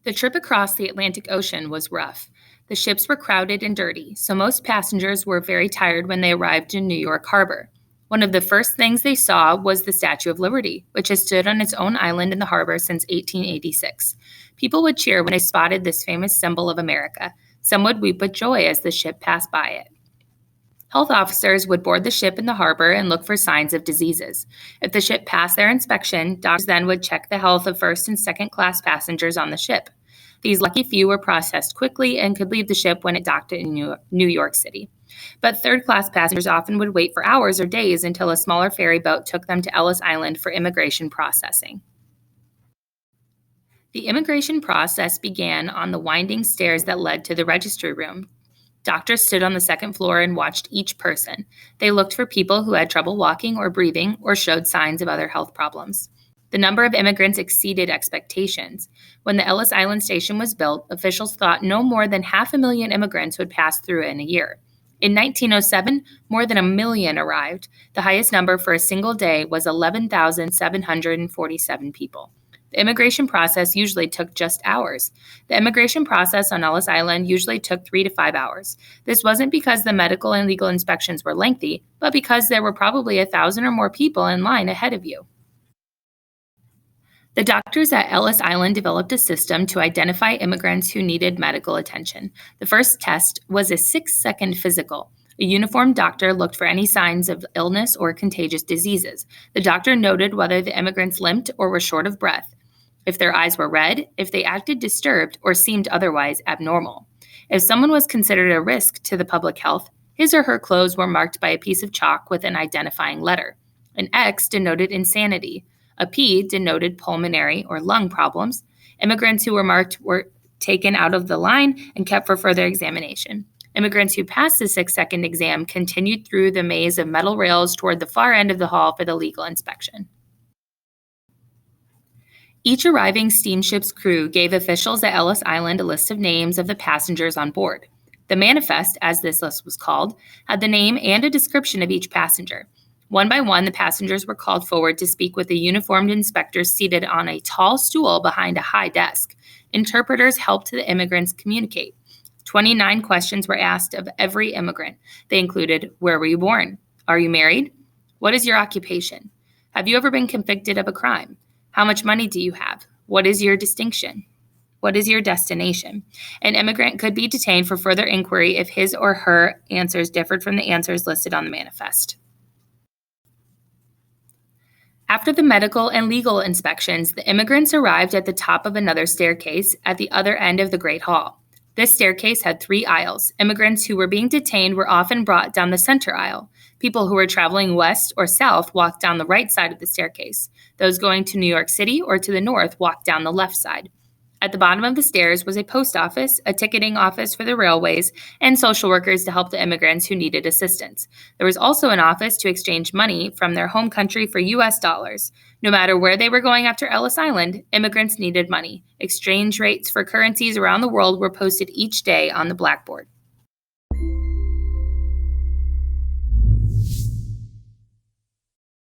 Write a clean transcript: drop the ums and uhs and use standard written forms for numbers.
The trip across the Atlantic Ocean was rough. The ships were crowded and dirty, so most passengers were very tired when they arrived in New York Harbor. One of the first things they saw was the Statue of Liberty, which has stood on its own island in the harbor since 1886. People would cheer when they spotted this famous symbol of America. Some would weep with joy as the ship passed by it. Health officers would board the ship in the harbor and look for signs of diseases. If the ship passed their inspection, doctors then would check the health of first and second class passengers on the ship. These lucky few were processed quickly and could leave the ship when it docked in New York City. But third class passengers often would wait for hours or days until a smaller ferry boat took them to Ellis Island for immigration processing. The immigration process began on the winding stairs that led to the registry room. Doctors stood on the second floor and watched each person. They looked for people who had trouble walking or breathing or showed signs of other health problems. The number of immigrants exceeded expectations. When the Ellis Island station was built, officials thought no more than 500,000 immigrants would pass through in a year. In 1907, more than 1 million arrived. The highest number for a single day was 11,747 people. The immigration process usually took just hours. The immigration process on Ellis Island usually took 3 to 5 hours. This wasn't because the medical and legal inspections were lengthy, but because there were probably 1,000 or more people in line ahead of you. The doctors at Ellis Island developed a system to identify immigrants who needed medical attention. The first test was a 6-second physical. A uniformed doctor looked for any signs of illness or contagious diseases. The doctor noted whether the immigrants limped or were short of breath, if their eyes were red, if they acted disturbed or seemed otherwise abnormal. If someone was considered a risk to the public health, his or her clothes were marked by a piece of chalk with an identifying letter. An X denoted insanity. A P denoted pulmonary or lung problems. Immigrants who were marked were taken out of the line and kept for further examination. Immigrants who passed the 6-second exam continued through the maze of metal rails toward the far end of the hall for the legal inspection. Each arriving steamship's crew gave officials at Ellis Island a list of names of the passengers on board. The manifest, as this list was called, had the name and a description of each passenger. One by one, the passengers were called forward to speak with a uniformed inspector seated on a tall stool behind a high desk. Interpreters helped the immigrants communicate. 29 questions were asked of every immigrant. They included, where were you born? Are you married? What is your occupation? Have you ever been convicted of a crime? How much money do you have? What is your distinction? What is your destination? An immigrant could be detained for further inquiry if his or her answers differed from the answers listed on the manifest. After the medical and legal inspections, the immigrants arrived at the top of another staircase at the other end of the Great Hall. This staircase had 3 aisles. Immigrants who were being detained were often brought down the center aisle. People who were traveling west or south walked down the right side of the staircase. Those going to New York City or to the north walked down the left side. At the bottom of the stairs was a post office, a ticketing office for the railways, and social workers to help the immigrants who needed assistance. There was also an office to exchange money from their home country for U.S. dollars. No matter where they were going after Ellis Island, immigrants needed money. Exchange rates for currencies around the world were posted each day on the blackboard.